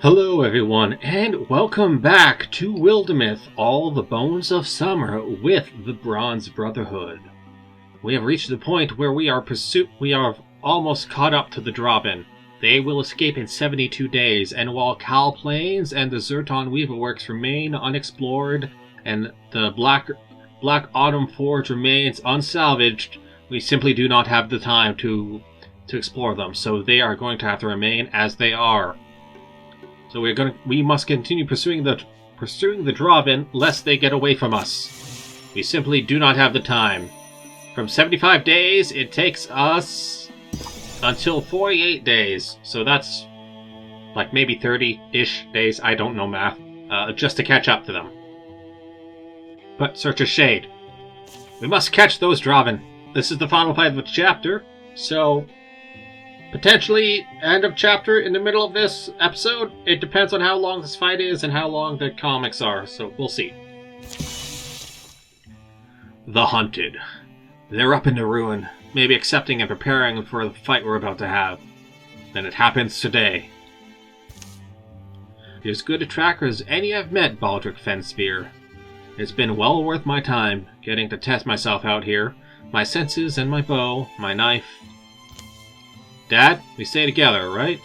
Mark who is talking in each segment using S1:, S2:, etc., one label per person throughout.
S1: Hello everyone, and welcome back to Wildermyth, All the Bones of Summer with the Bronze Brotherhood. We have reached the point where we are almost caught up to the Drauven. They will escape in 72 days, and while Cal Plains and the Zerton Weaver Works remain unexplored, and the Black Autumn Forge remains unsalvaged, we simply do not have the time to explore them, so they are going to have to remain as they are. So we must continue pursuing the Drauven lest they get away from us. We simply do not have the time. From 75 days, it takes us until 48 days. So that's like maybe 30-ish days, I don't know math, just to catch up to them. But search a shade. We must catch those Drauven. This is the final fight of the chapter, so potentially end of chapter in the middle of this episode. It depends on how long this fight is and how long the comics are, so we'll see. The Hunted. They're up in the ruin, maybe accepting and preparing for the fight we're about to have. Then it happens today. You're as good a tracker as any I've met, Baldric Fenspear. It's been well worth my time, getting to test myself out here. My senses and my bow, my knife. Dad, we stay together, right?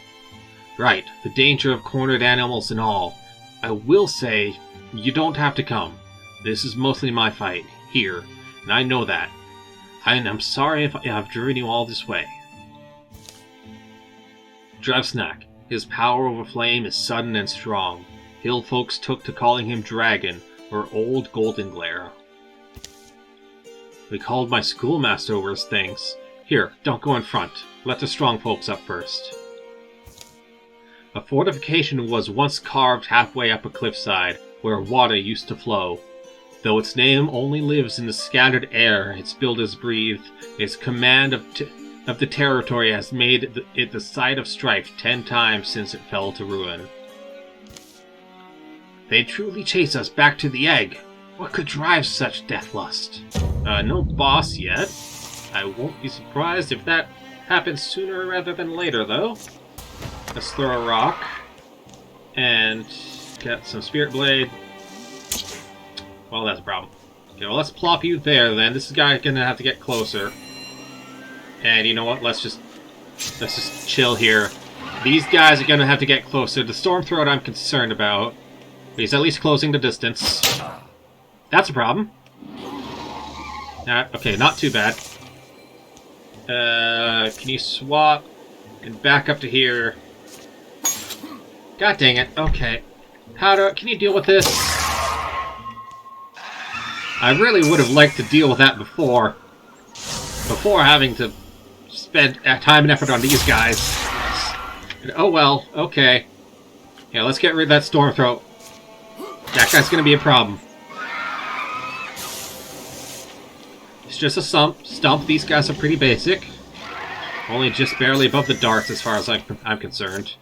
S1: Right, the danger of cornered animals and all. I will say, you don't have to come. This is mostly my fight, here, and I know that. And I'm sorry if I've driven you all this way. Drevsnak. His power over flame is sudden and strong. Hill folks took to calling him Dragon, or Old Golden Glare. We called my schoolmaster worse things. Here, don't go in front. Let the strong folks up first. A fortification was once carved halfway up a cliffside, where water used to flow. Though its name only lives in the scattered air its builders breathed, its command of the territory has made it the site of strife 10 times since it fell to ruin. They truly chase us back to the egg. What could drive such deathlust? No boss yet. I won't be surprised if that happens sooner rather than later, though. Let's throw a rock. And get some Spirit Blade. Well, that's a problem. Okay, well, let's plop you there, then. This guy is gonna have to get closer. And you know what? Let's just chill here. These guys are gonna have to get closer. The Stormthroat I'm concerned about. He's at least closing the distance. That's a problem. Okay, not too bad. Can you swap and back up to here? God dang it. Okay. Can you deal with this? I really would have liked to deal with that before having to spend time and effort on these guys. Oh well, okay. Yeah, let's get rid of that Stormthroat. That guy's gonna be a problem. It's just a stump. These guys are pretty basic. Only just barely above the darts as far as I'm concerned.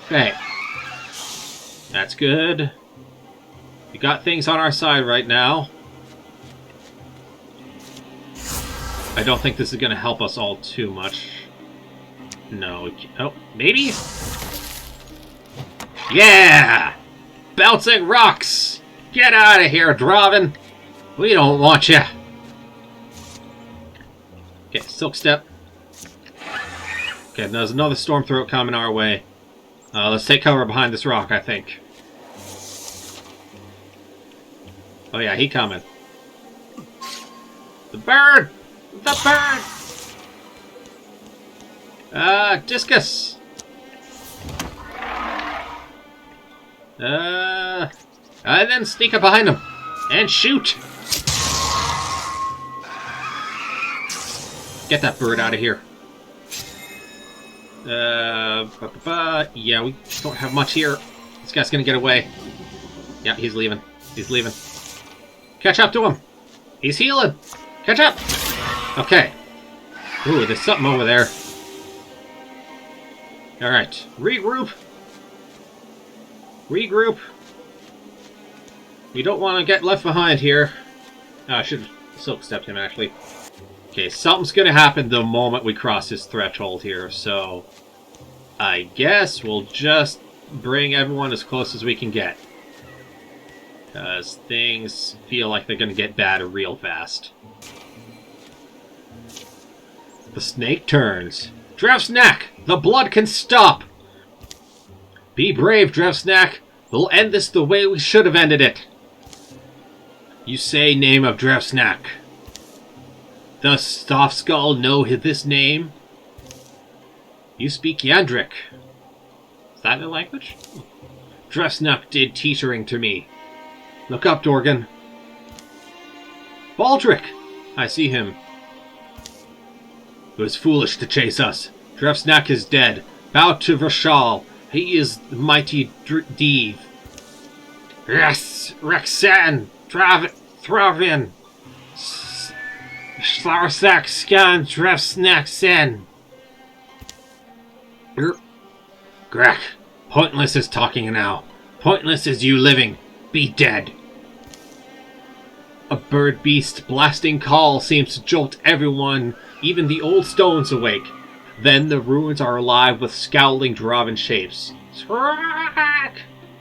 S1: Okay. That's good. We got things on our side right now. I don't think this is going to help us all too much. No. Oh, maybe? Yeah! Bouncing rocks! Get out of here, Drauven! We don't want you. Okay, Silk Step. Okay, there's another Stormthroat coming our way. Let's take cover behind this rock, I think. Oh yeah, he coming. The bird! The bird! Discus! And then sneak up behind him. And shoot! Get that bird out of here. Yeah, we don't have much here. This guy's gonna get away. Yeah, he's leaving. He's leaving. Catch up to him! He's healing! Catch up! Okay. Ooh, there's something over there. Alright. Regroup! Regroup! We don't want to get left behind here. I should have Silk Stepped him, actually. Okay, something's gonna happen the moment we cross this threshold here, so I guess we'll just bring everyone as close as we can get. Because things feel like they're going to get bad real fast. The snake turns. Drevsnack! The blood can stop! Be brave, Drevsnack! We'll end this the way we should have ended it. You say name of Drevsnack. Does Soft-Skull know this name? You speak Yandrik. Is that the language? Drevsnack did teetering to me. Look up, Dorgan. Baldric! I see him. It was foolish to chase us. Drevsnack is dead. Bow to Vrsawl. He is the mighty Deeve. Yes! Rexan! Drauven! Slarsak Scan Drevsnack Sen! Grek, pointless is talking now. Pointless is you living. Be dead. A bird-beast blasting call seems to jolt everyone, even the old stones, awake. Then the ruins are alive with scowling Drauven shapes. Sraak!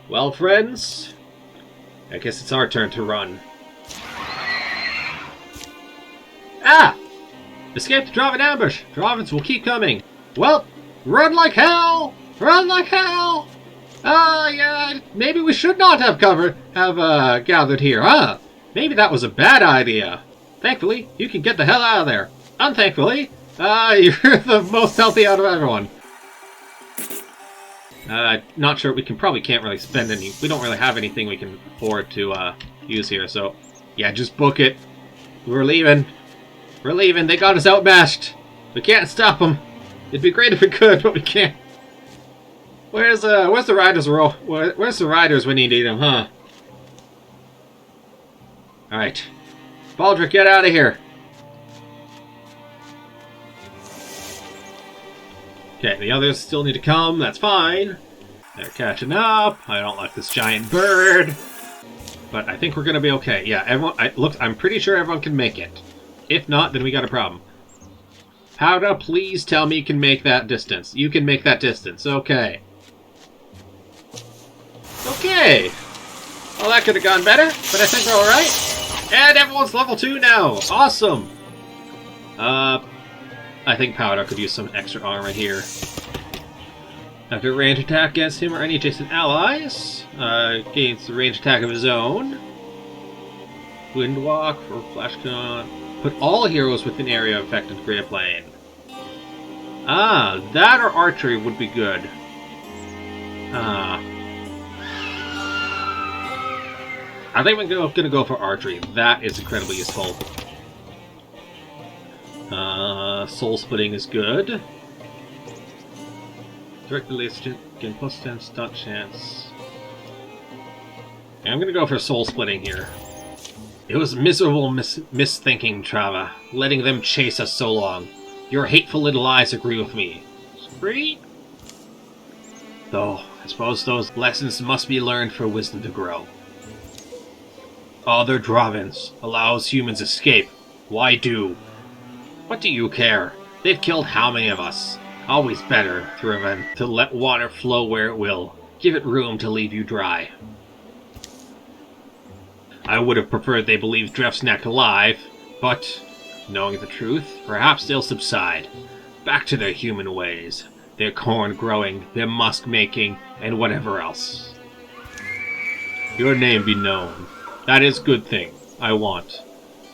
S1: Well, friends, I guess it's our turn to run. Ah! Escape the Drauven ambush! Drauvens will keep coming. Well, run like hell! Run like hell! Yeah, maybe we should not have gathered here, huh? Maybe that was a bad idea. Thankfully, you can get the hell out of there. Unthankfully, you're the most healthy out of everyone. Not sure, probably can't really spend any, we don't really have anything we can afford to, use here, so, yeah, just book it. We're leaving. We're leaving, they got us outmatched. We can't stop them. It'd be great if we could, but we can't. Where's the riders where's the riders we need them, huh? Alright. Baldric, get out of here. Okay, the others still need to come, that's fine. They're catching up. I don't like this giant bird. But I think we're gonna be okay. Yeah, everyone I'm pretty sure everyone can make it. If not, then we got a problem. Powder, please tell me you can make that distance. You can make that distance. Okay. Okay. Well, that could have gone better, but I think we're alright. And everyone's level 2 now. Awesome. I think Powder could use some extra armor here. After range attack against him or any adjacent allies, gains the range attack of his own. Windwalk or Flash Con. Put all heroes within area affected Great Plane. Ah, that or archery would be good. I think we're gonna go for archery. That is incredibly useful. Soul splitting is good. Direct relation, again, plus 10 stunt chance. I'm gonna go for soul splitting here. It was miserable misthinking, Trava, letting them chase us so long. Your hateful little eyes agree with me. Spree? Though, I suppose those lessons must be learned for wisdom to grow. Other Drauvens allows humans escape. Why do? What do you care? They've killed how many of us? Always better, Thuvayn, to let water flow where it will. Give it room to leave you dry. I would have preferred they believed Drevsnack alive, but, knowing the truth, perhaps they'll subside. Back to their human ways. Their corn growing, their musk making, and whatever else. Your name be known. That is good thing. I want.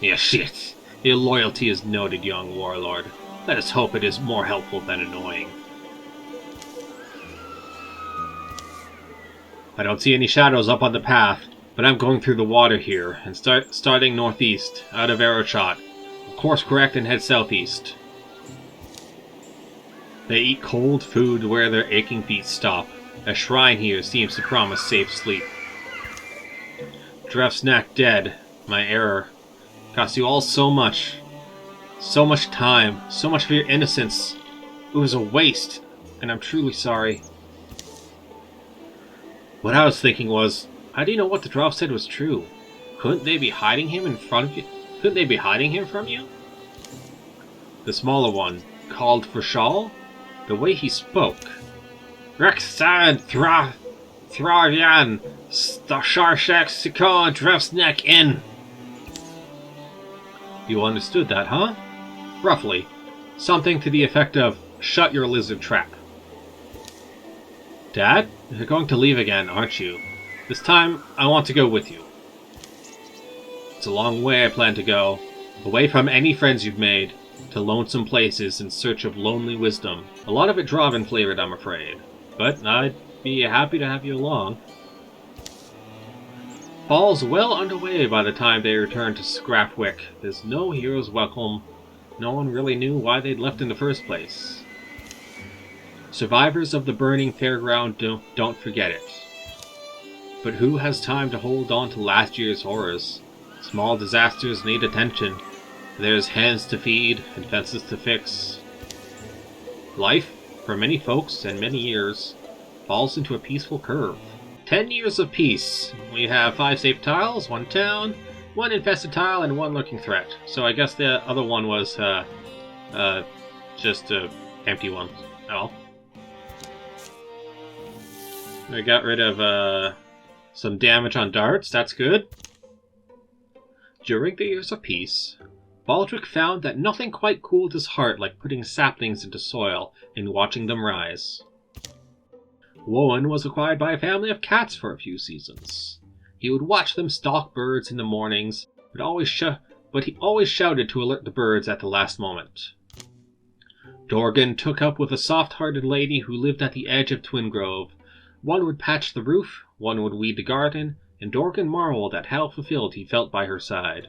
S1: Yeah, shit. Your loyalty is noted, young warlord. Let us hope it is more helpful than annoying. I don't see any shadows up on the path, but I'm going through the water here, and starting northeast, out of arrow shot. Course correct and head southeast. They eat cold food where their aching feet stop. A shrine here seems to promise safe sleep. Drevsnack dead. My error. Cost you all so much. So much time. So much for your innocence. It was a waste, and I'm truly sorry. What I was thinking was, how do you know what the Drauv said was true? Couldn't they be hiding him in front of you? Couldn't they be hiding him from you? The smaller one, called Vrsawl? The way he spoke. Vrsawl and Thuvayn, Starshak Sikor Drevsnek in. You understood that, huh? Roughly. Something to the effect of, shut your lizard trap. Dad, you're going to leave again, aren't you? This time, I want to go with you. It's a long way I plan to go, away from any friends you've made, to lonesome places in search of lonely wisdom. A lot of it Drauven flavored, I'm afraid. But I'd be happy to have you along. Fall's well underway by the time they return to Scrapwick. There's no hero's welcome. No one really knew why they'd left in the first place. Survivors of the burning fairground don't forget it. But who has time to hold on to last year's horrors? Small disasters need attention. There's hands to feed and fences to fix. Life, for many folks and many years, falls into a peaceful curve. 10 years of peace. We have 5 safe tiles, 1 town, 1 infested tile, and 1 lurking threat. So I guess the other one was just a empty one. Oh. I got rid of some damage on darts. That's good. During the years of peace, Baldric found that nothing quite cooled his heart like putting saplings into soil and watching them rise. Woan was acquired by a family of cats for a few seasons. He would watch them stalk birds in the mornings, but he always shouted to alert the birds at the last moment. Dorgan took up with a soft-hearted lady who lived at the edge of Twingrove. One would patch the roof, one would weed the garden, and Dorgan marveled at how fulfilled he felt by her side.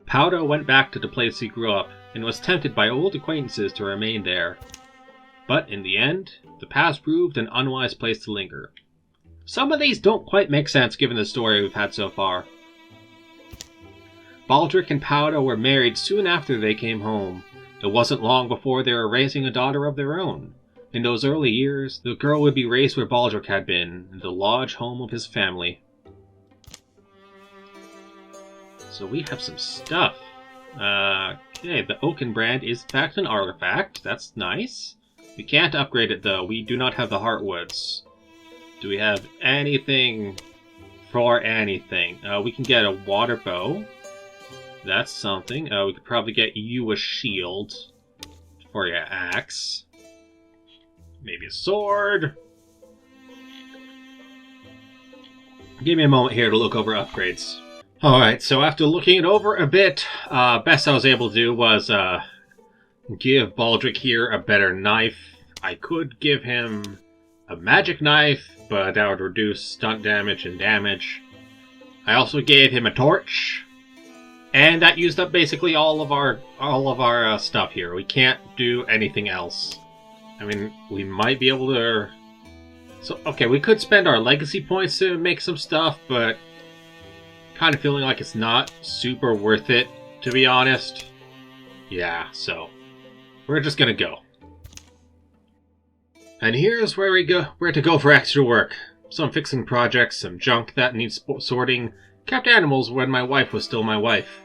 S1: Powder went back to the place he grew up, and was tempted by old acquaintances to remain there. But in the end, the past proved an unwise place to linger. Some of these don't quite make sense given the story we've had so far. Baldric and Powder were married soon after they came home. It wasn't long before they were raising a daughter of their own. In those early years, the girl would be raised where Baldric had been, in the lodge home of his family. So we have some stuff. Okay, the Oaken brand is in fact an artifact. That's nice. We can't upgrade it though. We do not have the Heartwoods. Do we have anything for anything? We can get a water bow. That's something. We could probably get you a shield for your axe. Maybe a sword. Give me a moment here to look over upgrades. Alright, so after looking it over a bit, best I was able to do was give Baldric here a better knife. I could give him a magic knife, but that would reduce stunt damage and damage. I also gave him a torch, and that used up basically all of our stuff here. We can't do anything else. I mean, we might be able to... So, okay, we could spend our legacy points to make some stuff, but kind of feeling like it's not super worth it, to be honest. Yeah, so we're just gonna go. And here's where to go for extra work. Some fixing projects, some junk that needs sorting. Kept animals when my wife was still my wife.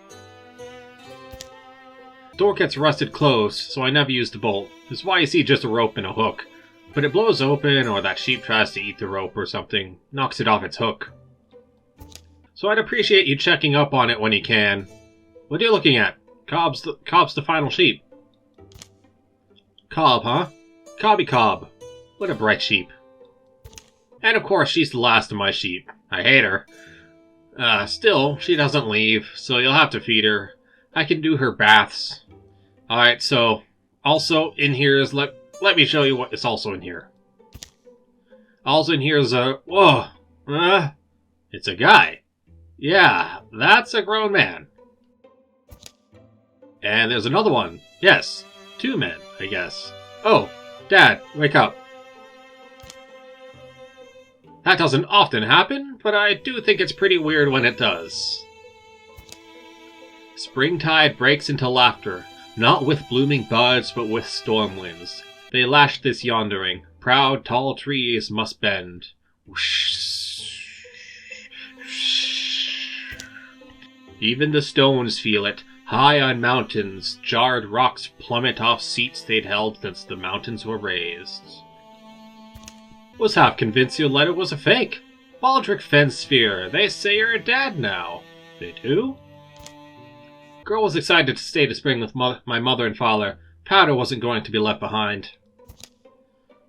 S1: Door gets rusted closed, so I never used the bolt. That's why you see just a rope and a hook. But it blows open, or that sheep tries to eat the rope or something, knocks it off its hook. So I'd appreciate you checking up on it when you can. What are you looking at? Cobb's the final sheep. Cobb, huh? Cobby Cobb. What a bright sheep. And of course, she's the last of my sheep. I hate her. Still, she doesn't leave, so you'll have to feed her. I can do her baths. Alright, so, also in here is, let me show you what is also in here. Also in here is whoa, it's a guy. Yeah, that's a grown man. And there's another one. Yes, 2 men, I guess. Oh, Dad, wake up. That doesn't often happen, but I do think it's pretty weird when it does. Springtide breaks into laughter, not with blooming buds, but with storm winds. They lash this yondering. Proud, tall trees must bend. Even the stones feel it. High on mountains, jarred rocks plummet off seats they'd held since the mountains were raised. Was half convinced your letter was a fake. Baldric Fensphere, they say you're dead now. They do? Girl was excited to stay to spring with my mother and father. Powder wasn't going to be left behind.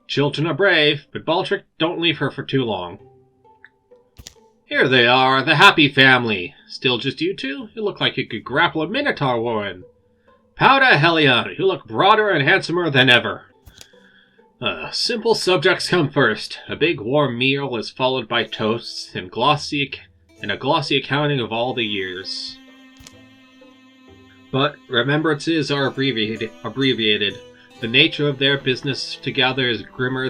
S1: Children are brave, but Baldric don't leave her for too long. Here they are, the happy family. Still just you two? You look like you could grapple a Minotaur, Warren. Powder Hellion, you look broader and handsomer than ever. Simple subjects come first. A big warm meal is followed by toasts and a glossy accounting of all the years. But remembrances are abbreviated. The nature of their business together is grimmer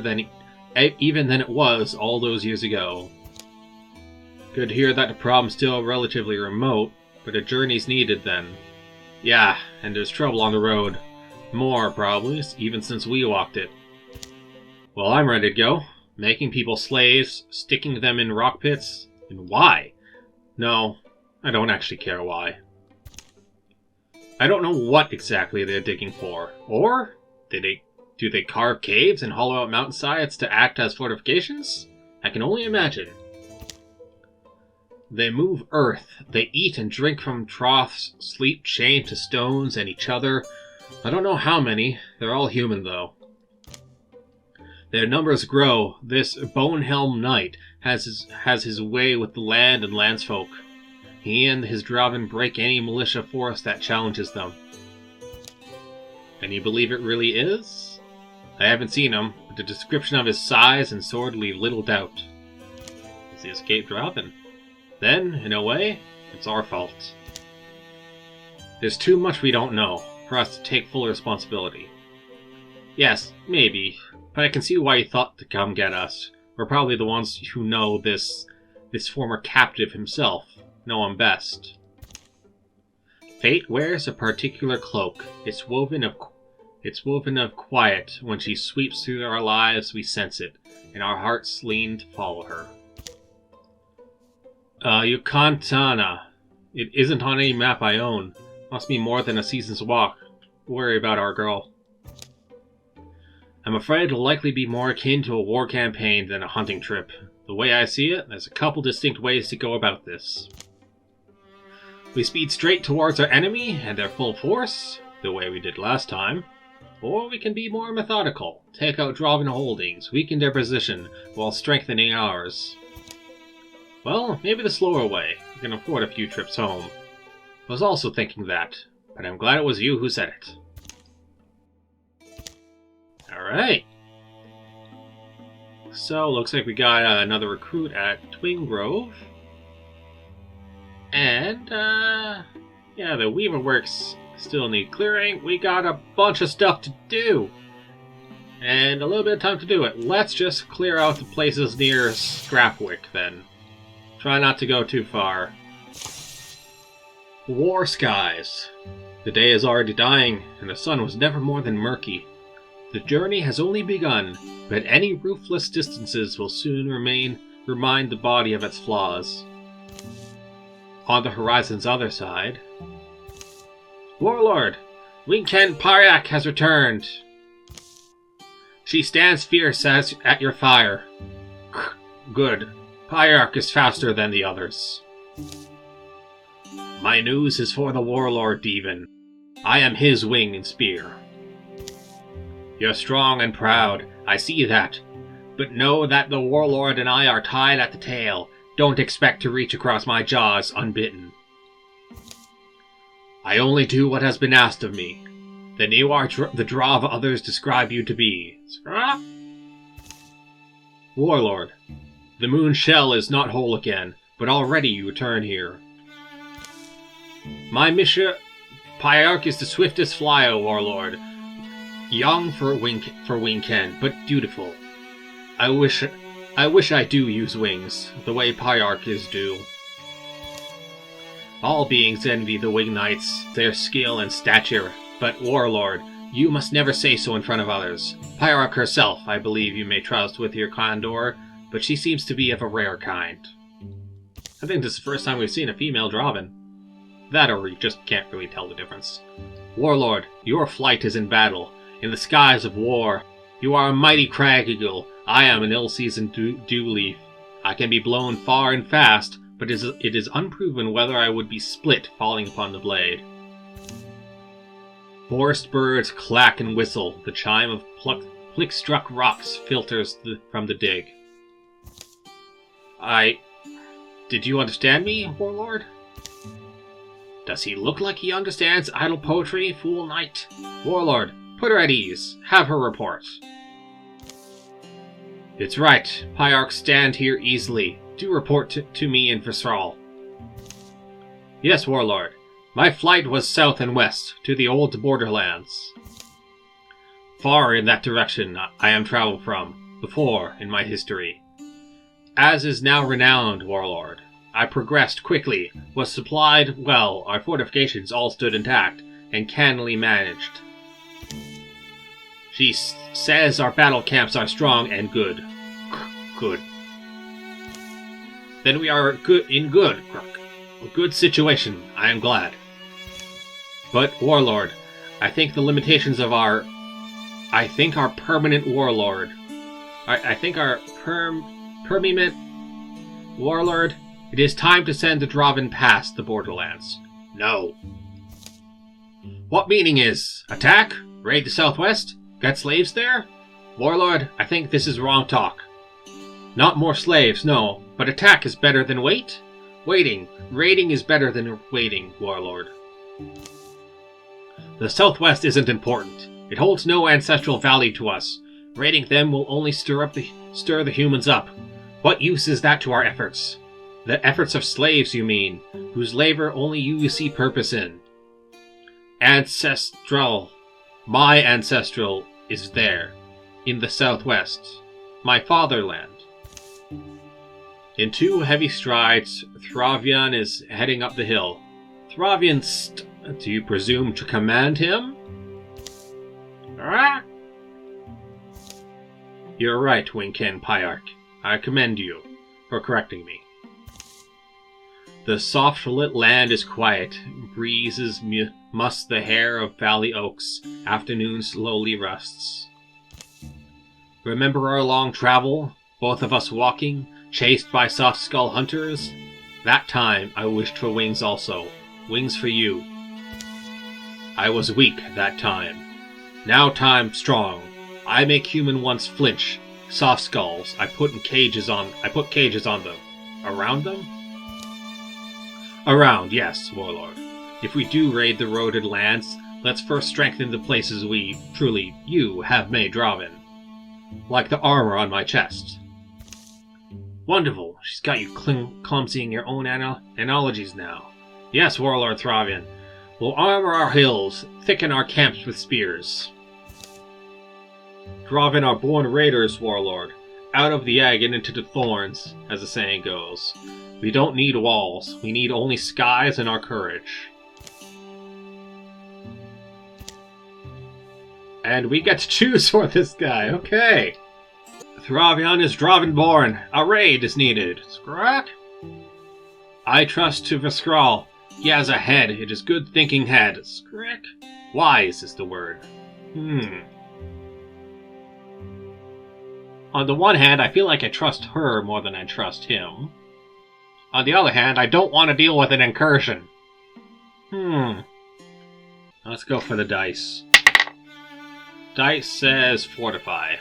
S1: even than it was all those years ago. Good to hear that the problem's still relatively remote, but a journey's needed then. Yeah, and there's trouble on the road. More, probably, even since we walked it. Well, I'm ready to go. Making people slaves, sticking them in rock pits, and why? No, I don't actually care why. I don't know what exactly they're digging for. Or, do they carve caves and hollow out mountainsides to act as fortifications? I can only imagine. They move earth. They eat and drink from troughs, sleep chained to stones and each other. I don't know how many. They're all human, though. Their numbers grow. This Bonehelm Knight has his way with the land and landsfolk. He and his Drauven break any militia force that challenges them. And you believe it really is? I haven't seen him, but the description of his size and sword leave little doubt. Has he escaped Drauven? Then, in a way, it's our fault. There's too much we don't know for us to take full responsibility. Yes, maybe, but I can see why he thought to come get us. We're probably the ones who know this former captive himself. Know him best. Fate wears a particular cloak. It's woven of quiet. When she sweeps through our lives, we sense it, and our hearts lean to follow her. Yucatana. It isn't on any map I own. Must be more than a season's walk. Worry about our girl. I'm afraid it'll likely be more akin to a war campaign than a hunting trip. The way I see it, there's a couple distinct ways to go about this. We speed straight towards our enemy and their full force, the way we did last time. Or we can be more methodical, take out Drauven holdings, weaken their position, while strengthening ours. Well, maybe the slower way. We can afford a few trips home. I was also thinking that, but I'm glad it was you who said it. Alright. So, looks like we got another recruit at Twin Grove. And, yeah, the Weaver Works still need clearing. We got a bunch of stuff to do. And a little bit of time to do it. Let's just clear out the places near Scrapwick, then. Try not to go too far. War skies. The day is already dying, and the sun was never more than murky. The journey has only begun, but any roofless distances will soon remind the body of its flaws. On the horizon's other side... Warlord! Winken Pariak has returned! She stands fierce at your fire. Good. Pariak is faster than the others. My news is for the Warlord, Devon. I am his wing and spear. You're strong and proud, I see that. But know that the Warlord and I are tied at the tail. Don't expect to reach across my jaws unbitten. I only do what has been asked of me. Then you are the Drauven others describe you to be. Warlord, the moon shell is not whole again, but already you return here. My mission, Pyarch is the swiftest flyer, Warlord. Young for Winken, but dutiful. I wish I do use wings, the way Pyarch is due. All beings envy the Wing Knights, their skill and stature, but Warlord, you must never say so in front of others. Pyarch herself, I believe you may trust with your candor, but she seems to be of a rare kind. I think this is the first time we've seen a female Drauven. That or we just can't really tell the difference. Warlord, your flight is in battle, in the skies of war. You are a mighty crag eagle, I am an ill-seasoned dew leaf. I can be blown far and fast, but it is unproven whether I would be split falling upon the blade. Forest birds clack and whistle. The chime of flick-struck rocks filters from the dig. Did you understand me, Warlord? Does he look like he understands idle poetry, fool knight? Warlord, put her at ease. Have her report. It's right. Pyarch stand here easily. Do report to me in Vrsawl. Yes, Warlord. My flight was south and west, to the old borderlands. Far in that direction I am traveled from, before in my history. As is now renowned, Warlord. I progressed quickly, was supplied well, our fortifications all stood intact, and cannily managed. She says our battle camps are strong and good. Good. Then we are in a good situation, I am glad. But, Warlord, I think our permanent Warlord... I think our permanent Warlord... It is time to send the Drauven past the borderlands. No. What meaning is? Attack? Raid the southwest? Get slaves there? Warlord, I think this is wrong talk. Not more slaves, no, but attack is better than wait? Raiding is better than waiting, Warlord. The southwest isn't important. It holds no ancestral value to us. Raiding them will only stir the humans up. What use is that to our efforts? The efforts of slaves, you mean, whose labor only you see purpose in. Ancestral. My ancestral is there, in the southwest, my fatherland. In 2 heavy strides, Thravian is heading up the hill. Thravian, do you presume to command him? Ah! You're right, Winken Pyarch. I commend you for correcting me. The soft-lit land is quiet. Breezes muss the hair of valley oaks. Afternoon slowly rusts. Remember our long travel? Both of us walking, chased by soft-skull hunters? That time I wished for wings also. Wings for you. I was weak that time. Now time strong. I make human ones flinch. Soft skulls. I put cages on them. Around them? Around, yes, Warlord. If we do raid the eroded lands, let's first strengthen the places you have made Drauven. Like the armor on my chest. Wonderful. She's got you clumsy in your own analogies now. Yes, Warlord Thravian. We'll armor our hills, thicken our camps with spears. Drauven are born raiders, Warlord. Out of the egg and into the thorns, as the saying goes. We don't need walls. We need only skies and our courage. And we get to choose for this guy. Okay. Thravian is Drauven born. A raid is needed. Scrack. I trust to Vrsawl. He has a head. It is good thinking head. Scrack. Wise is the word. On the one hand, I feel like I trust her more than I trust him. On the other hand, I don't want to deal with an incursion. Let's go for the dice. Dice says fortify.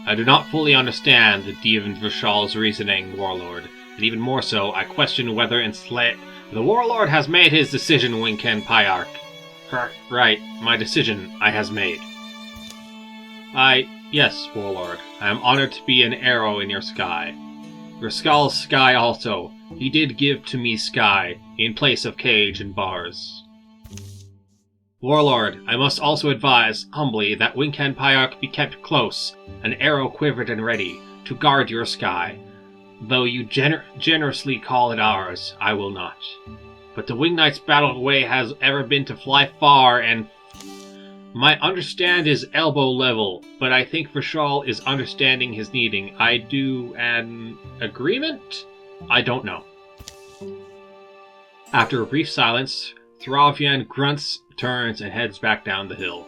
S1: I do not fully understand the Divan Vrshawl's reasoning, Warlord, and even more so, I question whether the Warlord has made his decision, Winken Pyarch. Right, my decision I has made. Yes, Warlord, I am honored to be an arrow in your sky. Vrshawl's sky also. He did give to me sky, in place of cage and bars. Warlord, I must also advise, humbly, that Winken Pyarch be kept close, an arrow quivered and ready, to guard your sky. Though you generously call it ours, I will not. But the Wing Knight's battle way has ever been to fly far, and my understand is elbow level, but I think Vrsawl is understanding his needing. I do an agreement? I don't know. After a brief silence, Thravian grunts, turns, and heads back down the hill.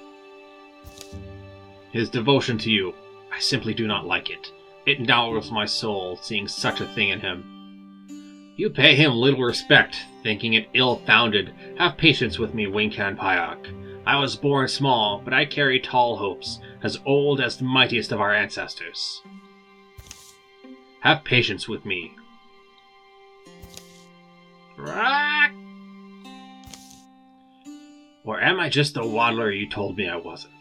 S1: His devotion to you, I simply do not like it. It gnaws my soul, seeing such a thing in him. You pay him little respect, thinking it ill-founded. Have patience with me, Wincan Pyauk. I was born small, but I carry tall hopes, as old as the mightiest of our ancestors. Have patience with me. Or am I just the waddler you told me I wasn't?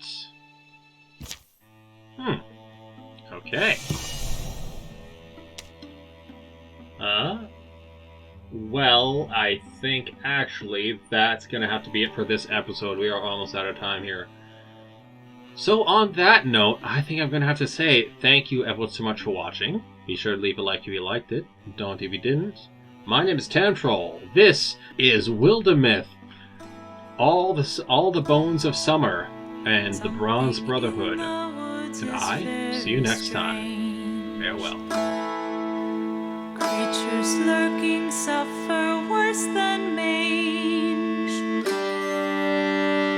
S1: Okay. Well, I think actually that's going to have to be it for this episode. We are almost out of time here. So on that note, I think I'm going to have to say thank you ever so much for watching. Be sure to leave a like if you liked it. Don't if you didn't. My name is Tamtroll. This is Wildermyth. All the Bones of Summer and the Bronze Brotherhood. And I see you next time. Farewell.
S2: Creatures lurking suffer worse than mange.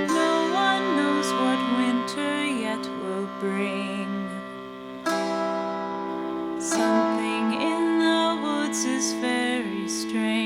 S2: No one knows what winter yet will bring. Something in the woods is very strange.